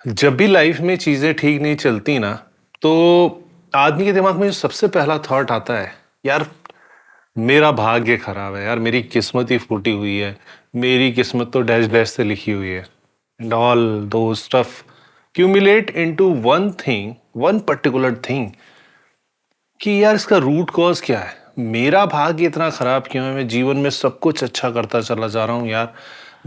जब भी लाइफ में चीजें ठीक नहीं चलती ना, तो आदमी के दिमाग में जो सबसे पहला थॉट आता है, यार मेरा भाग्य खराब है, यार मेरी किस्मत ही फूटी हुई है, मेरी किस्मत तो डैश डैश से लिखी हुई है। एंड ऑल दो stuff cumulate into one thing, one particular thing, कि यार इसका रूट कॉज क्या है। मेरा भाग्य इतना खराब क्यों है, मैं जीवन में सब कुछ अच्छा करता चला जा रहा हूँ यार।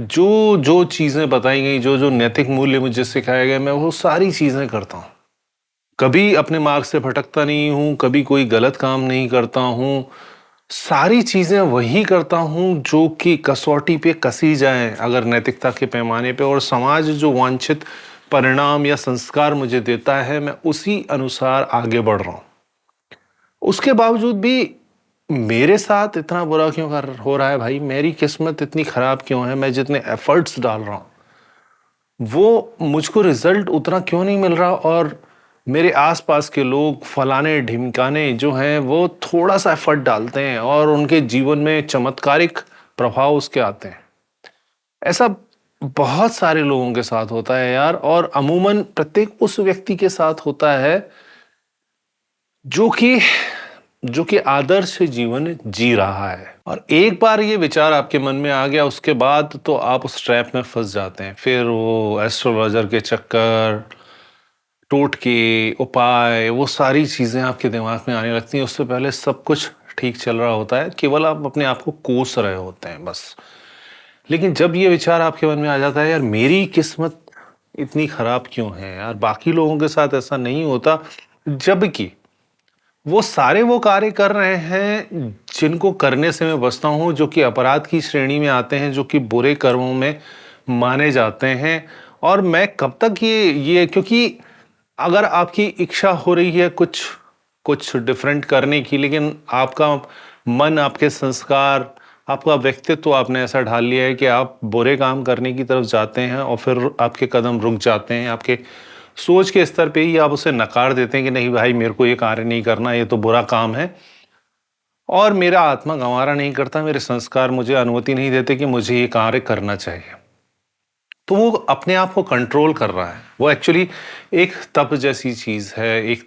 जो जो चीजें बताई गई, जो जो नैतिक मूल्य मुझे सिखाए गए, मैं वो सारी चीजें करता हूँ। कभी अपने मार्ग से भटकता नहीं हूं, कभी कोई गलत काम नहीं करता हूं। सारी चीजें वही करता हूं जो कि कसौटी पे कसी जाए अगर नैतिकता के पैमाने पे, और समाज जो वांछित परिणाम या संस्कार मुझे देता है, मैं उसी अनुसार आगे बढ़ रहा हूं। उसके बावजूद भी मेरे साथ इतना बुरा क्यों कर हो रहा है भाई, मेरी किस्मत इतनी खराब क्यों है, मैं जितने एफर्ट्स डाल रहा हूं वो मुझको रिजल्ट उतना क्यों नहीं मिल रहा, और मेरे आसपास के लोग फलाने ढिमकाने जो हैं वो थोड़ा सा एफर्ट डालते हैं और उनके जीवन में चमत्कारिक प्रभाव उसके आते हैं। ऐसा बहुत सारे लोगों के साथ होता है यार, और अमूमन प्रत्येक उस व्यक्ति के साथ होता है जो कि जो कि आदर्श जीवन जी रहा है। और एक बार ये विचार आपके मन में आ गया, उसके बाद तो आप उस ट्रैप में फंस जाते हैं। फिर वो एस्ट्रोलॉजर के चक्कर, टोटके, उपाय, वो सारी चीजें आपके दिमाग में आने लगती हैं। उससे पहले सब कुछ ठीक चल रहा होता है, केवल आप अपने आप को कोस रहे होते हैं बस। लेकिन जब ये विचार आपके मन में आ जाता है, यार मेरी किस्मत इतनी खराब क्यों है, यार बाकी लोगों के साथ ऐसा नहीं होता, जबकि वो सारे वो कार्य कर रहे हैं जिनको करने से मैं बचता हूं, जो कि अपराध की श्रेणी में आते हैं, जो कि बुरे कर्मों में माने जाते हैं। और मैं कब तक ये क्योंकि अगर आपकी इच्छा हो रही है कुछ कुछ डिफरेंट करने की, लेकिन आपका मन, आपके संस्कार, आपका व्यक्तित्व आपने ऐसा ढाल लिया है कि आप बुरे काम करने की तरफ जाते हैं, और फिर आपके कदम रुक जाते हैं। आपके सोच के स्तर पे ही आप उसे नकार देते हैं कि नहीं भाई, मेरे को ये कार्य नहीं करना, ये तो बुरा काम है, और मेरा आत्मा गंवारा नहीं करता, मेरे संस्कार मुझे अनुमति नहीं देते कि मुझे ये कार्य करना चाहिए। तो वो अपने आप को कंट्रोल कर रहा है। वो एक्चुअली एक तप जैसी चीज है, एक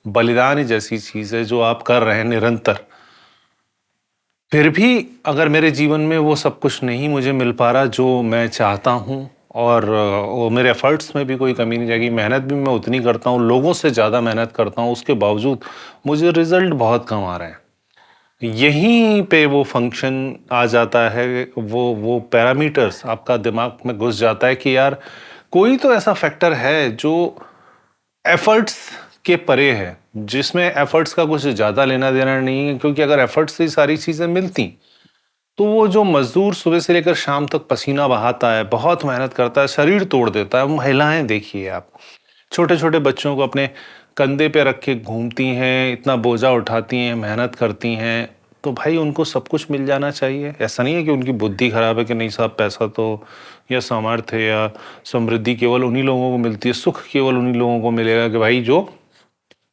बलिदान जैसी चीज है जो आप कर रहे हैं निरंतर। फिर भी अगर मेरे जीवन में वो सब कुछ नहीं मुझे मिल पा रहा जो मैं चाहता हूँ, और वो मेरे एफर्ट्स में भी कोई कमी नहीं जाएगी, मेहनत भी मैं उतनी करता हूँ, लोगों से ज़्यादा मेहनत करता हूँ, उसके बावजूद मुझे रिजल्ट बहुत कम आ रहे हैं। यहीं पे वो फंक्शन आ जाता है, वो पैरामीटर्स आपका दिमाग में घुस जाता है कि यार कोई तो ऐसा फैक्टर है जो एफर्ट्स के परे है, जिसमें एफर्ट्स का कुछ ज्यादा लेना देना नहीं है। क्योंकि अगर एफर्ट्स से सारी चीजें मिलती, तो वो जो मजदूर सुबह से लेकर शाम तक पसीना बहाता है, बहुत मेहनत करता है, शरीर तोड़ देता है, महिलाएं देखिए आप, छोटे छोटे बच्चों को अपने कंधे पे रख के घूमती हैं, इतना बोझा उठाती हैं, मेहनत करती हैं, तो भाई उनको सब कुछ मिल जाना चाहिए। ऐसा नहीं है कि उनकी बुद्धि खराब है कि नहीं साहब, पैसा तो या सामर्थ्य या समृद्धि केवल उन्हीं लोगों को मिलती है, सुख केवल उन्हीं लोगों को मिलेगा कि भाई जो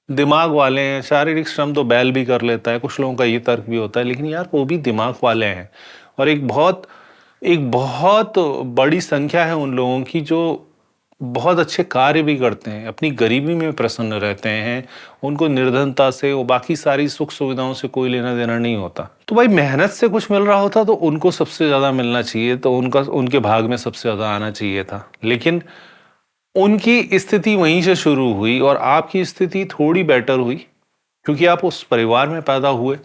दिमाग वाले हैं। शारीरिक श्रम तो बैल भी कर लेता है, कुछ लोगों का ये तर्क भी होता है, लेकिन यार वो भी दिमाग वाले हैं। और एक बहुत बड़ी संख्या है उन लोगों की जो बहुत अच्छे कार्य भी करते हैं, अपनी गरीबी में प्रसन्न रहते हैं, उनको निर्धनता से, वो बाकी सारी सुख सुविधाओं से कोई लेना देना नहीं होता। तो भाई मेहनत से कुछ मिल रहा होता तो उनको सबसे ज्यादा मिलना चाहिए, तो उनके भाग में सबसे ज्यादा आना चाहिए था। लेकिन उनकी स्थिति वहीं से शुरू हुई और आपकी स्थिति थोड़ी बेटर हुई, क्योंकि आप उस परिवार में पैदा हुए,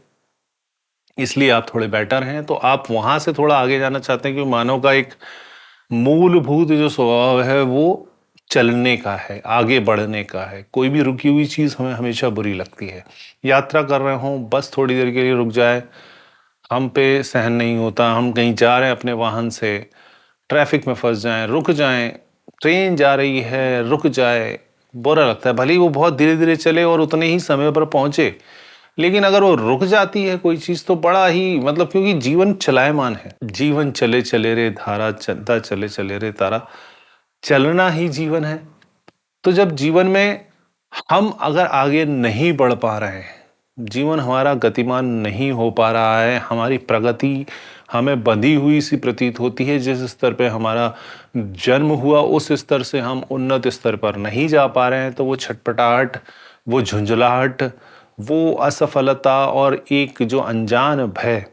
इसलिए आप थोड़े बेटर हैं। तो आप वहां से थोड़ा आगे जाना चाहते हैं, क्योंकि मानव का एक मूलभूत जो स्वभाव है वो चलने का है, आगे बढ़ने का है। कोई भी रुकी हुई चीज हमें हमेशा बुरी लगती है। यात्रा कर रहे हो, बस थोड़ी देर के लिए रुक जाए, हम पे सहन नहीं होता। हम कहीं जा रहे हैं अपने वाहन से, ट्रैफिक में फंस जाएं, रुक जाएं, ट्रेन जा रही है रुक जाए, बुरा लगता है। भले ही वो बहुत धीरे धीरे चले और उतने ही समय पर पहुंचे, लेकिन अगर वो रुक जाती है कोई चीज तो बड़ा ही मतलब, क्योंकि जीवन चलायमान है। जीवन चले चले रे धारा, चलता चले चले रे तारा, चलना ही जीवन है। तो जब जीवन में हम अगर आगे नहीं बढ़ पा रहे हैं, जीवन हमारा गतिमान नहीं हो पा रहा है, हमारी प्रगति, हमें बंधी हुई सी प्रतीत होती है। जिस स्तर पे हमारा जन्म हुआ उस स्तर से हम उन्नत स्तर पर नहीं जा पा रहे हैं, तो वो छटपटाहट, वो झुंझलाहट, वो असफलता और एक जो अनजान भय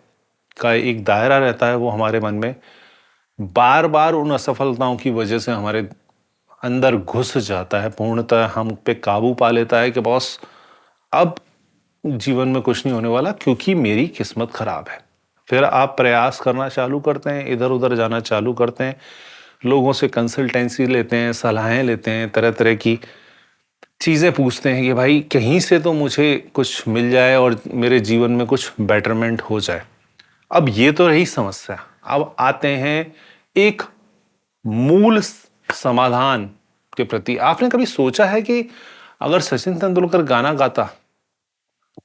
का एक दायरा रहता है, वो हमारे मन में बार बार उन असफलताओं की वजह से हमारे अंदर घुस जाता है, पूर्णतः हम पे काबू पा लेता है कि बॉस अब जीवन में कुछ नहीं होने वाला क्योंकि मेरी किस्मत खराब है। फिर आप प्रयास करना चालू करते हैं, इधर उधर जाना चालू करते हैं, लोगों से कंसल्टेंसी लेते हैं, सलाहें लेते हैं, तरह तरह की चीज़ें पूछते हैं कि भाई कहीं से तो मुझे कुछ मिल जाए और मेरे जीवन में कुछ बेटरमेंट हो जाए। अब ये तो रही समस्या। अब आते हैं एक मूल समाधान के प्रति। आपने कभी सोचा है कि अगर सचिन तेंदुलकर गाना गाता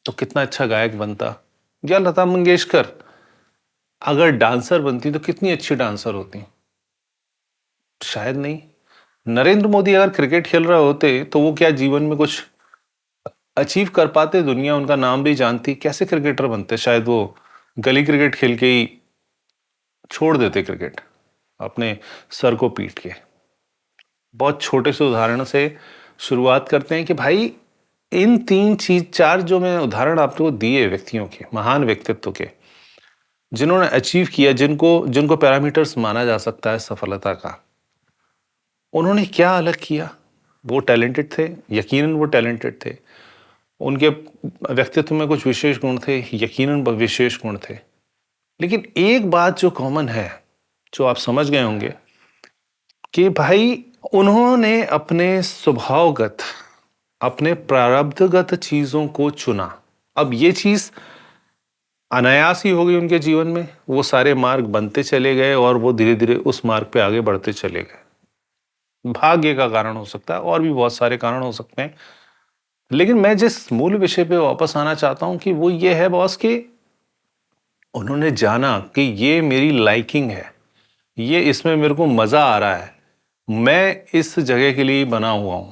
तो कितना अच्छा गायक बनता, या लता मंगेशकर अगर डांसर बनती तो कितनी अच्छी डांसर होती? शायद नहीं। नरेंद्र मोदी अगर क्रिकेट खेल रहे होते तो वो क्या जीवन में कुछ अचीव कर पाते? दुनिया उनका नाम भी जानती, कैसे क्रिकेटर बनते? शायद वो गली क्रिकेट खेल के ही छोड़ देते क्रिकेट, अपने सर को पीट के। बहुत छोटे से उदाहरण से शुरुआत करते हैं कि भाई इन चार जो मैं उदाहरण आपको दिए व्यक्तियों के, महान व्यक्तित्व के, जिन्होंने अचीव किया, जिनको जिनको पैरामीटर्स माना जा सकता है सफलता का, उन्होंने क्या अलग किया? वो टैलेंटेड थे, यकीनन वो टैलेंटेड थे। उनके व्यक्तित्व में कुछ विशेष गुण थे, यकीनन विशेष गुण थे। लेकिन एक बात जो कॉमन है, जो आप समझ गए होंगे, कि भाई उन्होंने अपने स्वभावगत, अपने प्रारब्धगत चीजों को चुना। अब ये चीज अनायास ही हो गई उनके जीवन में, वो सारे मार्ग बनते चले गए और वो धीरे धीरे उस मार्ग पे आगे बढ़ते चले गए। भाग्य का कारण हो सकता है और भी बहुत सारे कारण हो सकते हैं, लेकिन मैं जिस मूल विषय पे वापस आना चाहता हूं कि वो ये है बॉस कि उन्होंने जाना कि ये मेरी लाइकिंग है, ये इसमें मेरे को मजा आ रहा है, मैं इस जगह के लिए बना हुआ हूं।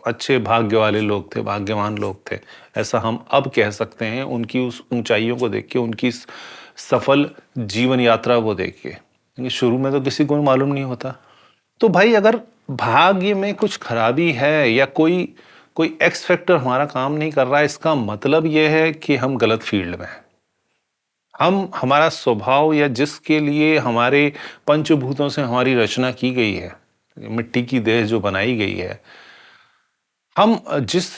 अच्छे भाग्य वाले लोग थे, भाग्यवान लोग थे, ऐसा हम अब कह सकते हैं उनकी उस ऊंचाइयों को देख के, उनकी सफल जीवन यात्रा को देख के। क्योंकि शुरू में तो किसी को मालूम नहीं होता। तो भाई अगर भाग्य में कुछ खराबी है या कोई कोई एक्स फैक्टर हमारा काम नहीं कर रहा है, इसका मतलब यह है कि हम गलत फील्ड में हैं। हम, हमारा स्वभाव या जिसके लिए हमारे पंचभूतों से हमारी रचना की गई है, मिट्टी की देह जो बनाई गई है, हम जिस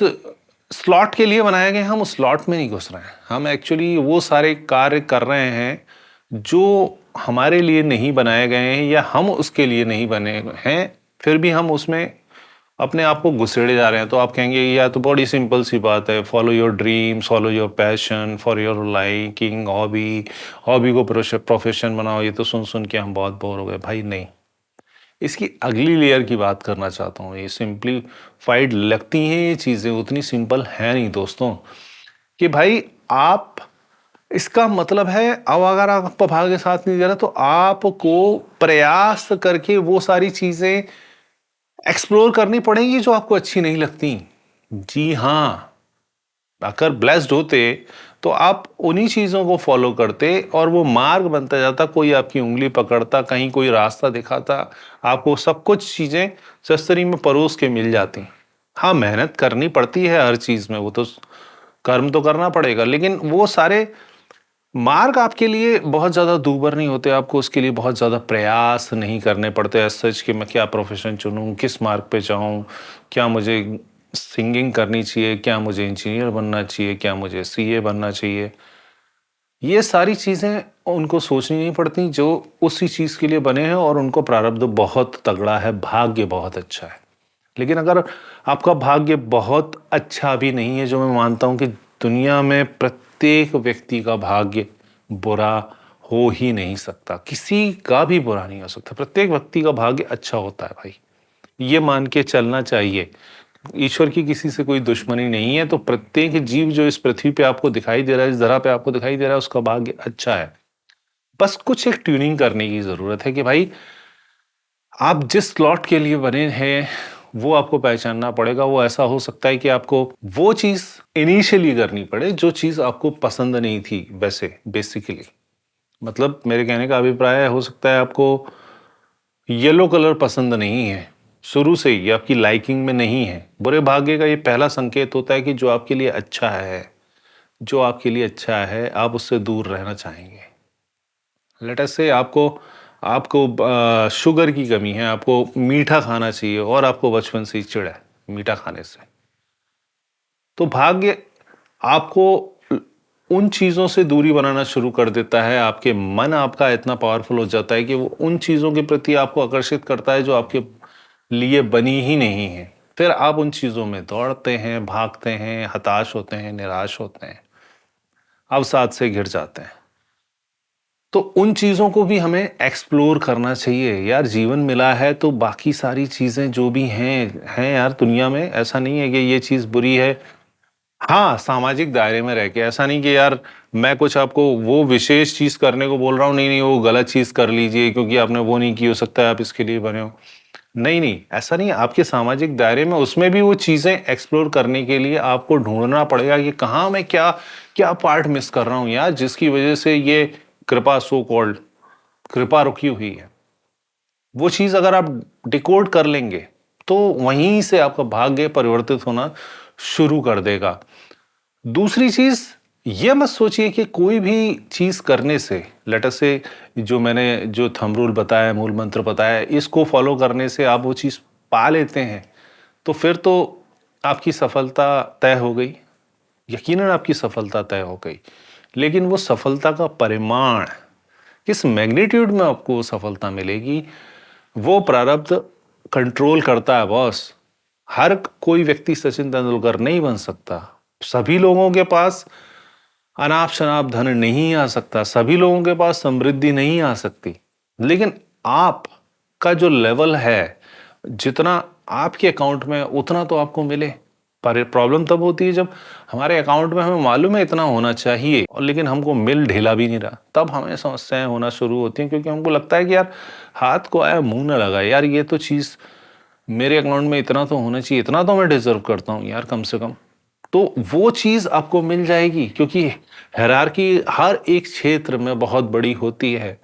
स्लॉट के लिए बनाए गए हम उस स्लॉट में नहीं घुस रहे हैं। हम एक्चुअली वो सारे कार्य कर रहे हैं जो हमारे लिए नहीं बनाए गए हैं या हम उसके लिए नहीं बने हैं, फिर भी हम उसमें अपने आप को घुसेड़े जा रहे हैं। तो आप कहेंगे या तो बड़ी सिंपल सी बात है, follow your dreams, follow your passion, for your liking, hobby को प्रोफेशन बनाओ। ये तो सुन सुन के हम बहुत बोर हो गए। भाई नहीं, इसकी अगली लेयर की बात करना चाहता हूँ। ये सिंप्लीफाइड लगती हैं ये चीज़ें, उतनी सिंपल है नहीं दोस्तों। कि भाई आप, इसका मतलब है अब अगर आपका भाग्य साथ नहीं दे रहा तो आपको प्रयास करके वो सारी चीजें एक्सप्लोर करनी पड़ेंगी जो आपको अच्छी नहीं लगती। जी हाँ, अगर ब्लेस्ड होते तो आप उन्हीं चीजों को फॉलो करते और वो मार्ग बनता जाता, कोई आपकी उंगली पकड़ता, कहीं कोई रास्ता दिखाता, आपको सब कुछ चीजें सस्तरी में परोस के मिल जाती। हाँ, मेहनत करनी पड़ती है हर चीज में, वो तो कर्म तो करना पड़ेगा, लेकिन वो सारे मार्ग आपके लिए बहुत ज्यादा दूभर नहीं होते। आपको उसके लिए बहुत ज्यादा प्रयास नहीं करने पड़ते सच कि मैं क्या प्रोफेशन चुनूं, किस मार्ग पे जाऊं, क्या मुझे सिंगिंग करनी चाहिए, क्या मुझे इंजीनियर बनना चाहिए, क्या मुझे सीए बनना चाहिए। ये सारी चीजें उनको सोचनी नहीं पड़ती जो उसी चीज के लिए बने हैं और उनको प्रारब्ध बहुत तगड़ा है, भाग्य बहुत अच्छा है। लेकिन अगर आपका भाग्य बहुत अच्छा भी नहीं है, जो मैं मानता हूं कि दुनिया में प्रत्येक व्यक्ति का भाग्य बुरा हो ही नहीं सकता, किसी का भी बुरा नहीं हो सकता, प्रत्येक व्यक्ति का भाग्य अच्छा होता है भाई, ये मान के चलना चाहिए। ईश्वर की किसी से कोई दुश्मनी नहीं है। तो प्रत्येक जीव जो इस पृथ्वी पे आपको दिखाई दे रहा है, इस धरा पे आपको दिखाई दे रहा है, उसका भाग्य अच्छा है। बस कुछ एक ट्यूनिंग करने की जरूरत है कि भाई आप जिस स्लॉट के लिए बने हैं वो आपको पहचानना पड़ेगा। वो ऐसा हो सकता है कि आपको वो चीज इनिशियली करनी पड़े जो चीज आपको पसंद नहीं थी वैसे बेसिकली। मतलब मेरे कहने का अभिप्राय हो सकता है आपको येलो कलर पसंद नहीं है शुरू से ही, आपकी लाइकिंग में नहीं है। बुरे भाग्य का ये पहला संकेत होता है कि जो आपके लिए अच्छा है, जो आपके लिए अच्छा है, आप उससे दूर रहना चाहेंगे। लेट अस से आपको आपको शुगर की कमी है, आपको मीठा खाना चाहिए और आपको बचपन से ही चिढ़ है मीठा खाने से। तो भाग्य आपको उन चीजों से दूरी बनाना शुरू कर देता है। आपके मन आपका इतना पावरफुल हो जाता है कि वो उन चीजों के प्रति आपको आकर्षित करता है जो आपके लिए बनी ही नहीं है। फिर आप उन चीजों में दौड़ते हैं, भागते हैं, हताश होते हैं, निराश होते हैं, अवसाद से घिर जाते हैं। तो उन चीजों को भी हमें एक्सप्लोर करना चाहिए यार। जीवन मिला है तो बाकी सारी चीजें जो भी हैं यार दुनिया में, ऐसा नहीं है कि ये चीज बुरी है। हाँ, सामाजिक दायरे में रह के, ऐसा नहीं कि यार मैं कुछ आपको वो विशेष चीज करने को बोल रहा हूँ, नहीं नहीं वो गलत चीज कर लीजिए क्योंकि आपने वो नहीं की, हो सकता है आप इसके लिए बने हो। नहीं नहीं, ऐसा नहीं है। आपके सामाजिक दायरे में उसमें भी वो चीजें एक्सप्लोर करने के लिए आपको ढूंढना पड़ेगा कि कहाँ मैं क्या क्या पार्ट मिस कर रहा हूँ यार, जिसकी वजह से ये कृपा, सो कॉल्ड कृपा रुकी हुई है। वो चीज अगर आप डिकोड कर लेंगे तो वहीं से आपका भाग्य परिवर्तित होना शुरू कर देगा। दूसरी चीज, ये मत सोचिए कि कोई भी चीज करने से, लेट अस से जो मैंने जो थंब रूल बताया, मूल मंत्र बताया, इसको फॉलो करने से आप वो चीज पा लेते हैं तो फिर तो आपकी सफलता तय हो गई। यकीनन आपकी सफलता तय हो गई। लेकिन वो सफलता का परिमाण, किस मैग्नीट्यूड में आपको सफलता मिलेगी, वो प्रारब्ध कंट्रोल करता है बॉस। हर कोई व्यक्ति सचिन तेंदुलकर नहीं बन सकता। सभी लोगों के पास अनाप शनाप धन नहीं आ सकता, सभी लोगों के पास समृद्धि नहीं आ सकती। लेकिन आप का जो लेवल है, जितना आपके अकाउंट में उतना तो आपको मिले। पर प्रॉब्लम तब होती है जब हमारे अकाउंट में हमें मालूम है इतना होना चाहिए और लेकिन हमको मिल ढेला भी नहीं रहा, तब हमें समस्याएं होना शुरू होती हैं। क्योंकि हमको लगता है कि यार हाथ को आया मुंह ना लगा, यार ये तो चीज मेरे अकाउंट में इतना तो होना चाहिए, इतना तो मैं डिजर्व करता हूं यार कम से कम। तो वो चीज आपको मिल जाएगी क्योंकि हायरार्की हर एक क्षेत्र में बहुत बड़ी होती है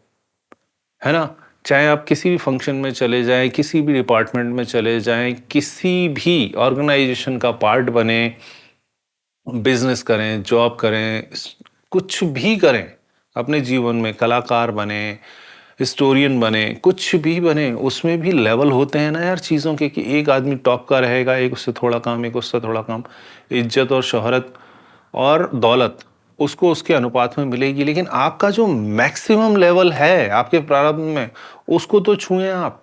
ना। चाहे आप किसी भी फंक्शन में चले जाएं, किसी भी डिपार्टमेंट में चले जाएं, किसी भी ऑर्गेनाइजेशन का पार्ट बने, बिजनेस करें, जॉब करें, कुछ भी करें अपने जीवन में, कलाकार बने, हिस्टोरियन बने, कुछ भी बने, उसमें भी लेवल होते हैं ना यार चीज़ों के, कि एक आदमी टॉप का रहेगा, एक उससे थोड़ा कम, एक उससे थोड़ा कम। इज्जत और शोहरत और दौलत उसको उसके अनुपात में मिलेगी, लेकिन आपका जो मैक्सिमम लेवल है आपके प्रारंभ में, उसको तो छुएं आप।